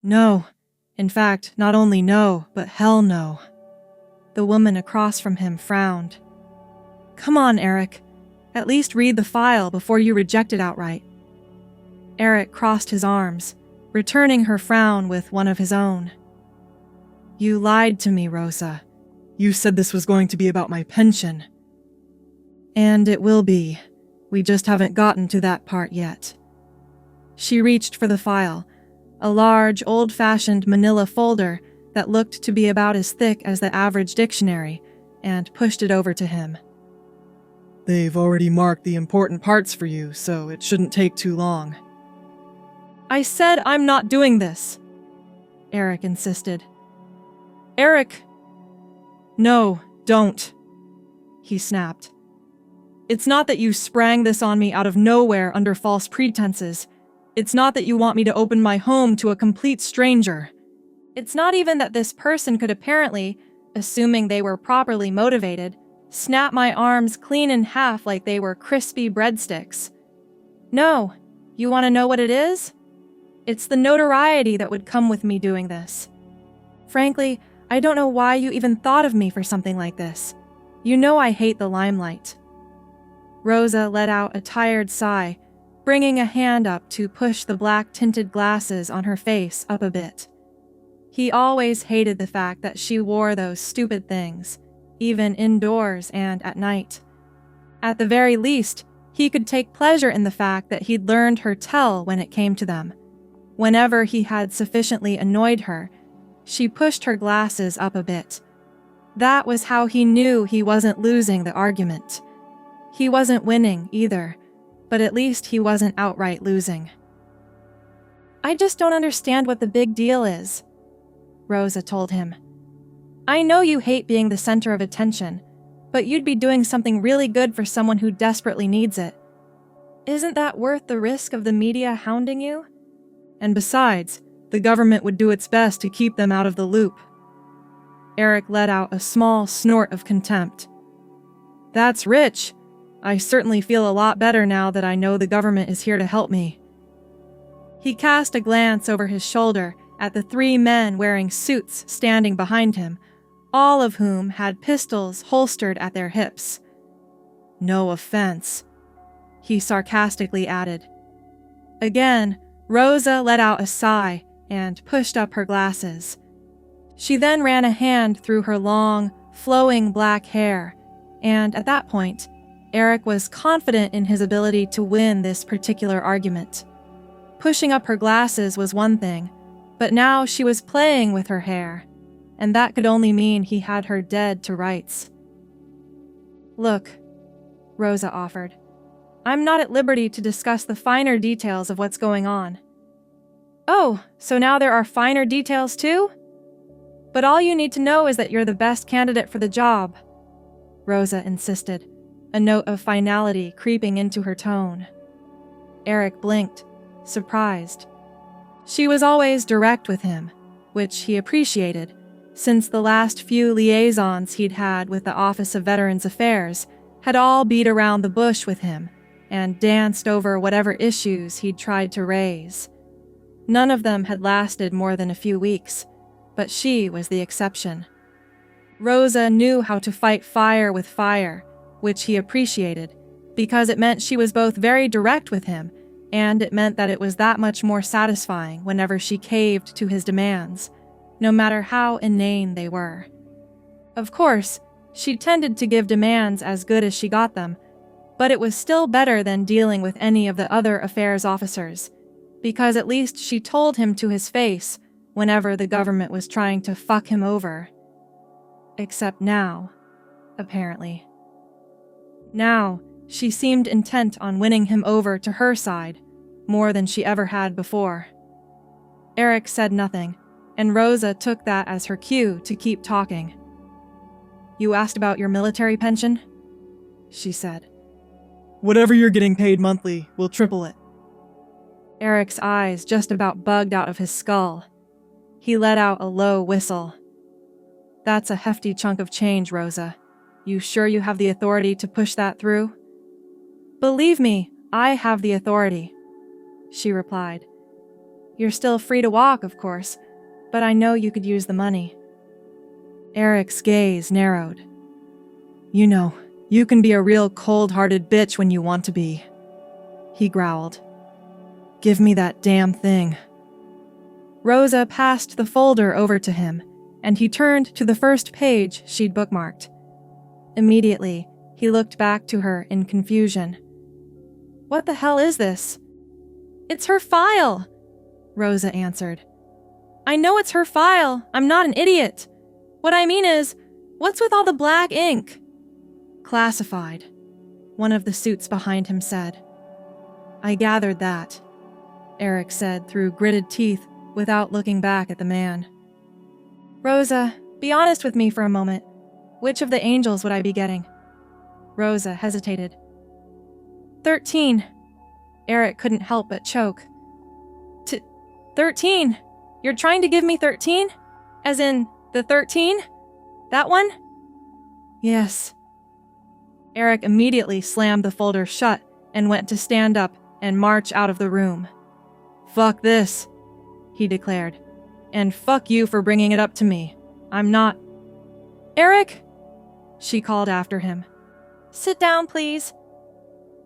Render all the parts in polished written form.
No. In fact, not only no, but hell no. The woman across from him frowned. Come on, Eric. At least read the file before you reject it outright. Eric crossed his arms, returning her frown with one of his own. You lied to me, Rosa. You said this was going to be about my pension. And it will be. We just haven't gotten to that part yet. She reached for the file, a large, old-fashioned manila folder that looked to be about as thick as the average dictionary, and pushed it over to him. They've already marked the important parts for you, so it shouldn't take too long. I said I'm not doing this, Eric insisted. Eric! No, don't, he snapped. It's not that you sprang this on me out of nowhere under false pretenses. It's not that you want me to open my home to a complete stranger. It's not even that this person could apparently, assuming they were properly motivated, snap my arms clean in half like they were crispy breadsticks. No, you want to know what it is? It's the notoriety that would come with me doing this. Frankly, I don't know why you even thought of me for something like this. You know I hate the limelight. Rosa let out a tired sigh, bringing a hand up to push the black-tinted glasses on her face up a bit. He always hated the fact that she wore those stupid things, even indoors and at night. At the very least, he could take pleasure in the fact that he'd learned her tell when it came to them. Whenever he had sufficiently annoyed her, she pushed her glasses up a bit. That was how he knew he wasn't losing the argument. He wasn't winning either, but at least he wasn't outright losing. I just don't understand what the big deal is, Rosa told him. I know you hate being the center of attention, but you'd be doing something really good for someone who desperately needs it. Isn't that worth the risk of the media hounding you? And besides, the government would do its best to keep them out of the loop. Eric let out a small snort of contempt. That's rich. I certainly feel a lot better now that I know the government is here to help me. He cast a glance over his shoulder at the 3 men wearing suits standing behind him, all of whom had pistols holstered at their hips. No offense, he sarcastically added. Again, Rosa let out a sigh and pushed up her glasses. She then ran a hand through her long, flowing black hair, and at that point, Eric was confident in his ability to win this particular argument. Pushing up her glasses was one thing, but now she was playing with her hair, and that could only mean he had her dead to rights. Look, Rosa offered. I'm not at liberty to discuss the finer details of what's going on. Oh, so now there are finer details too? But all you need to know is that you're the best candidate for the job, Rosa insisted, a note of finality creeping into her tone. Eric blinked, surprised. She was always direct with him, which he appreciated, since the last few liaisons he'd had with the Office of Veterans Affairs had all beat around the bush with him and danced over whatever issues he'd tried to raise. None of them had lasted more than a few weeks, but she was the exception. Rosa knew how to fight fire with fire, which he appreciated, because it meant she was both very direct with him, and it meant that it was that much more satisfying whenever she caved to his demands, no matter how inane they were. Of course, she tended to give demands as good as she got them, but it was still better than dealing with any of the other affairs officers, because at least she told him to his face whenever the government was trying to fuck him over. Except now, apparently. Now, she seemed intent on winning him over to her side, more than she ever had before. Eric said nothing, and Rosa took that as her cue to keep talking. You asked about your military pension? She said. Whatever you're getting paid monthly, we'll triple it. Eric's eyes just about bugged out of his skull. He let out a low whistle. That's a hefty chunk of change, Rosa. You sure you have the authority to push that through? Believe me, I have the authority, she replied. You're still free to walk, of course, but I know you could use the money. Eric's gaze narrowed. You know, you can be a real cold-hearted bitch when you want to be, he growled. Give me that damn thing. Rosa passed the folder over to him, and he turned to the first page she'd bookmarked. Immediately, he looked back to her in confusion. What the hell is this? It's her file, Rosa answered. I know it's her file. I'm not an idiot. What I mean is, what's with all the black ink? Classified, one of the suits behind him said. I gathered that, Eric said through gritted teeth without looking back at the man. Rosa, be honest with me for a moment. Which of the angels would I be getting? Rosa hesitated. 13. Eric couldn't help but choke. 13? You're trying to give me 13? As in, the 13? That one? Yes. Eric immediately slammed the folder shut and went to stand up and march out of the room. Fuck this, he declared. And fuck you for bringing it up to me. I'm not... Eric? She called after him. Sit down, please.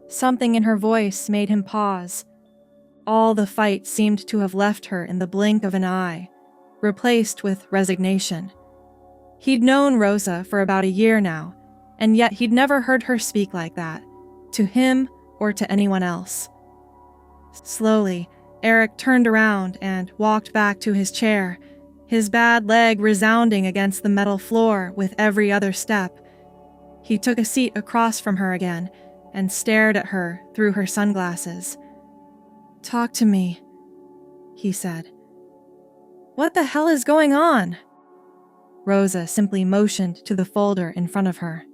Something in her voice made him pause. All the fight seemed to have left her in the blink of an eye, replaced with resignation. He'd known Rosa for about a year now, and yet he'd never heard her speak like that, to him or to anyone else. Slowly, Eric turned around and walked back to his chair, his bad leg resounding against the metal floor with every other step. He took a seat across from her again and stared at her through her sunglasses. Talk to me, he said. What the hell is going on? Rosa simply motioned to the folder in front of her.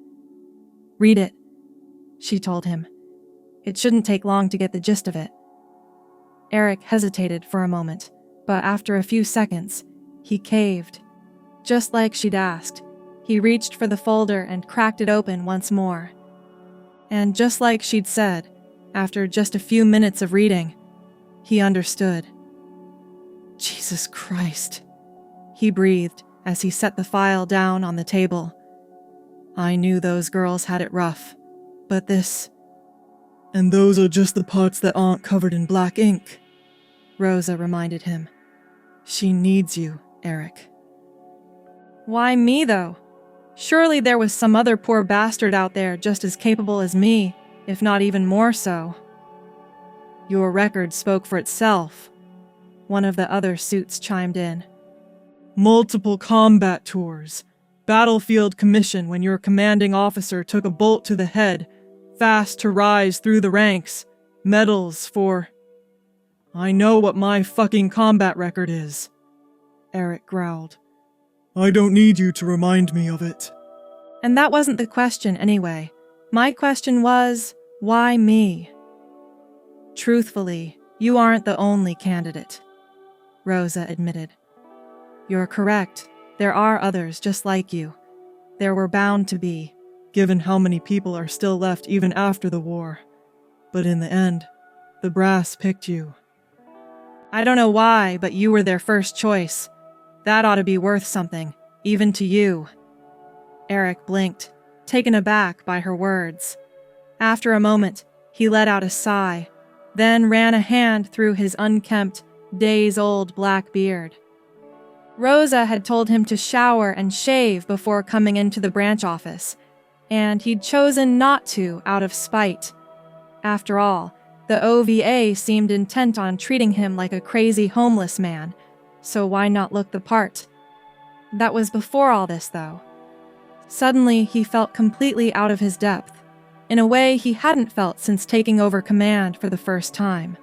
Read it, she told him. It shouldn't take long to get the gist of it. Eric hesitated for a moment, but after a few seconds, he caved. Just like she'd asked, he reached for the folder and cracked it open once more. And just like she'd said, after just a few minutes of reading, he understood. Jesus Christ, he breathed as he set the file down on the table. I knew those girls had it rough, but this... And those are just the parts that aren't covered in black ink, Rosa reminded him. She needs you, Eric. Why me, though? Surely there was some other poor bastard out there just as capable as me, if not even more so. Your record spoke for itself, one of the other suits chimed in. Multiple combat tours, battlefield commission when your commanding officer took a bolt to the head, fast to rise through the ranks, medals for... I know what my fucking combat record is, Eric growled. I don't need you to remind me of it. And that wasn't the question anyway. My question was, why me? Truthfully, you aren't the only candidate, Rosa admitted. You're correct. There are others just like you. There were bound to be, given how many people are still left even after the war. But in the end, the brass picked you. I don't know why, but you were their first choice. That ought to be worth something, even to you. Eric blinked, taken aback by her words. After a moment, he let out a sigh, then ran a hand through his unkempt, days-old black beard. Rosa had told him to shower and shave before coming into the branch office, and he'd chosen not to out of spite. After all, the OVA seemed intent on treating him like a crazy homeless man, so why not look the part? That was before all this, though. Suddenly, he felt completely out of his depth, in a way he hadn't felt since taking over command for the first time.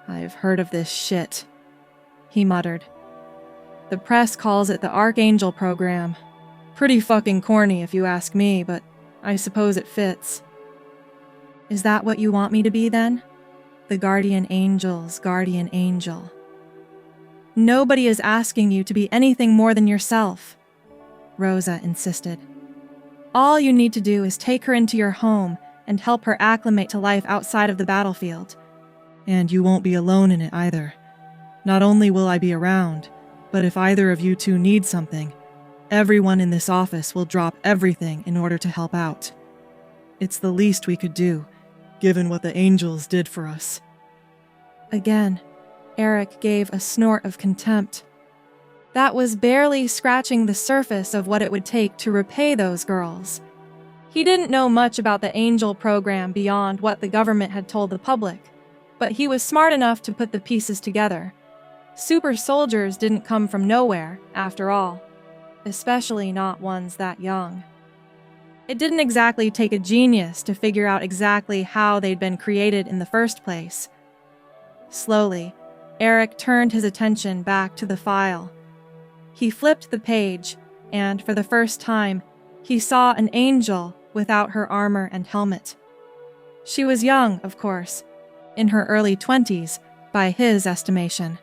I've heard of this shit, he muttered. The press calls it the Archangel program. Pretty fucking corny if you ask me, but I suppose it fits. Is that what you want me to be then? The guardian angel's guardian angel. Nobody is asking you to be anything more than yourself, Rosa insisted. All you need to do is take her into your home and help her acclimate to life outside of the battlefield. And you won't be alone in it either. Not only will I be around, but if either of you two need something, everyone in this office will drop everything in order to help out. It's the least we could do, given what the angels did for us." Again, Eric gave a snort of contempt. That was barely scratching the surface of what it would take to repay those girls. He didn't know much about the angel program beyond what the government had told the public, but he was smart enough to put the pieces together. Super soldiers didn't come from nowhere, after all, especially not ones that young. It didn't exactly take a genius to figure out exactly how they'd been created in the first place. Slowly, Eric turned his attention back to the file. He flipped the page, and for the first time, he saw an angel without her armor and helmet. She was young, of course, in her early 20s, by his estimation.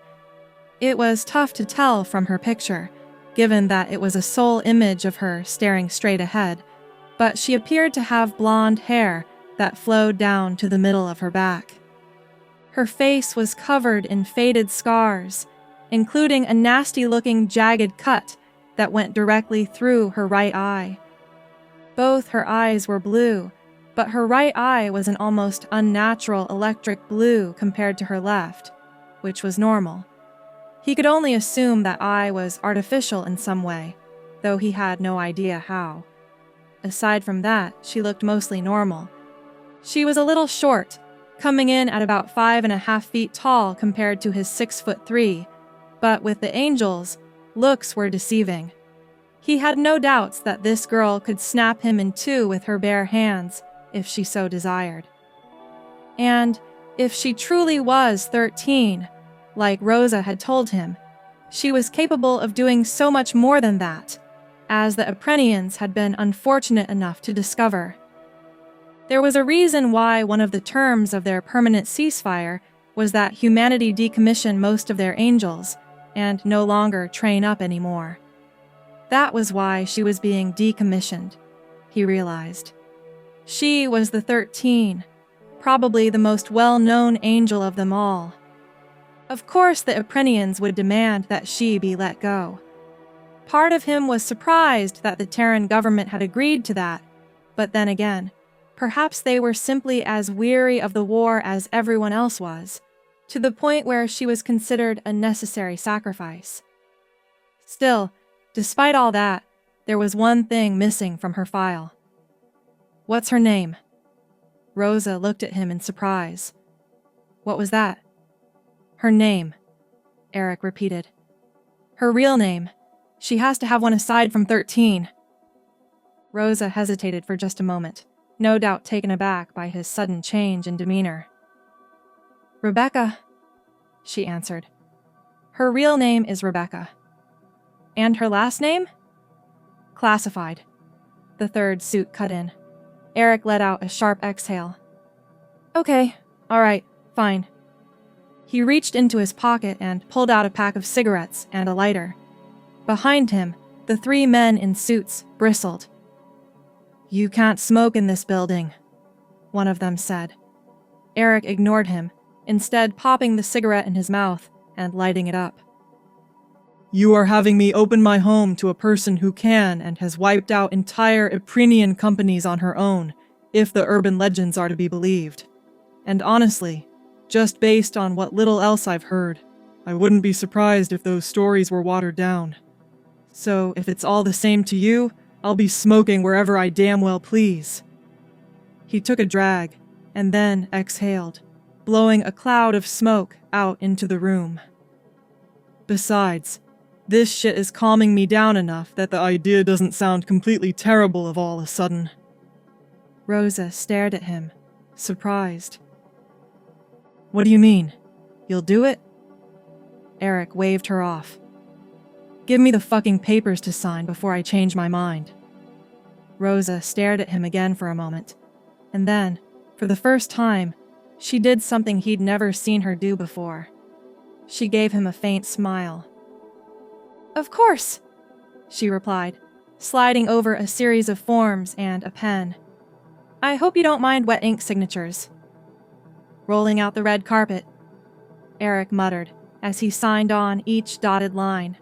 It was tough to tell from her picture, given that it was a sole image of her staring straight ahead, but she appeared to have blonde hair that flowed down to the middle of her back. Her face was covered in faded scars, including a nasty-looking jagged cut that went directly through her right eye. Both her eyes were blue, but her right eye was an almost unnatural electric blue compared to her left, which was normal. He could only assume that eye was artificial in some way, though he had no idea how. Aside from that, she looked mostly normal. She was a little short, coming in at about 5.5 feet tall compared to his 6'3", but with the angels, looks were deceiving. He had no doubts that this girl could snap him in two with her bare hands, if she so desired. And if she truly was 13, like Rosa had told him, she was capable of doing so much more than that, as the Apprenians had been unfortunate enough to discover. There was a reason why one of the terms of their permanent ceasefire was that humanity decommission most of their angels and no longer train up anymore. That was why she was being decommissioned, he realized. She was the 13, probably the most well-known angel of them all. Of course the Apprenians would demand that she be let go. Part of him was surprised that the Terran government had agreed to that, but then again, perhaps they were simply as weary of the war as everyone else was, to the point where she was considered a necessary sacrifice. Still, despite all that, there was one thing missing from her file. "What's her name?" Rosa looked at him in surprise. "What was that?" "Her name," Eric repeated. "Her real name. She has to have one aside from 13. Rosa hesitated for just a moment, no doubt taken aback by his sudden change in demeanor. "Rebecca," she answered. "Her real name is Rebecca." "And her last name?" "Classified." The third suit cut in. Eric let out a sharp exhale. "Okay, all right, fine." He reached into his pocket and pulled out a pack of cigarettes and a lighter. Behind him, the three men in suits bristled. "You can't smoke in this building," one of them said. Eric ignored him, instead popping the cigarette in his mouth and lighting it up. "You are having me open my home to a person who can and has wiped out entire Apprenian companies on her own, if the urban legends are to be believed. And honestly, just based on what little else I've heard, I wouldn't be surprised if those stories were watered down. So if it's all the same to you, I'll be smoking wherever I damn well please." He took a drag, and then exhaled, blowing a cloud of smoke out into the room. "Besides, this shit is calming me down enough that the idea doesn't sound completely terrible of all a sudden." Rosa stared at him, surprised. "What do you mean? You'll do it?" Eric waved her off. "Give me the fucking papers to sign before I change my mind." Rosa stared at him again for a moment, and then, for the first time, she did something he'd never seen her do before. She gave him a faint smile. "Of course," she replied, sliding over a series of forms and a pen. "I hope you don't mind wet ink signatures." "Rolling out the red carpet," Eric muttered, as he signed on each dotted line.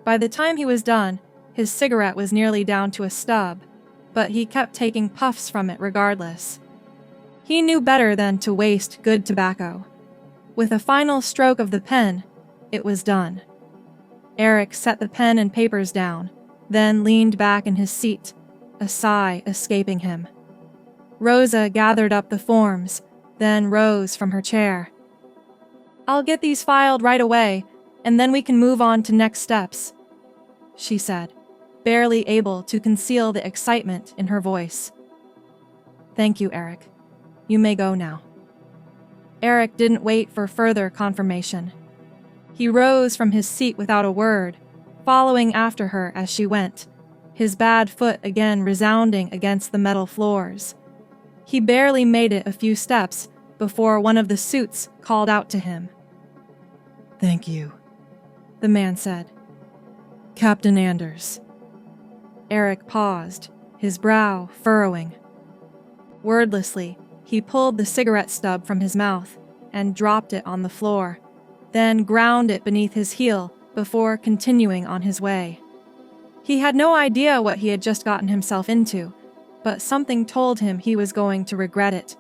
By the time he was done, his cigarette was nearly down to a stub, but he kept taking puffs from it regardless. He knew better than to waste good tobacco. With a final stroke of the pen, it was done. Eric set the pen and papers down, then leaned back in his seat, a sigh escaping him. Rosa gathered up the forms, then rose from her chair. "I'll get these filed right away, and then we can move on to next steps," she said, barely able to conceal the excitement in her voice. "Thank you, Eric. You may go now." Eric didn't wait for further confirmation. He rose from his seat without a word, following after her as she went, his bad foot again resounding against the metal floors. He barely made it a few steps before one of the suits called out to him. "Thank you," the man said. "Captain Anders." Eric paused, his brow furrowing. Wordlessly, he pulled the cigarette stub from his mouth and dropped it on the floor, then ground it beneath his heel before continuing on his way. He had no idea what he had just gotten himself into, but something told him he was going to regret it.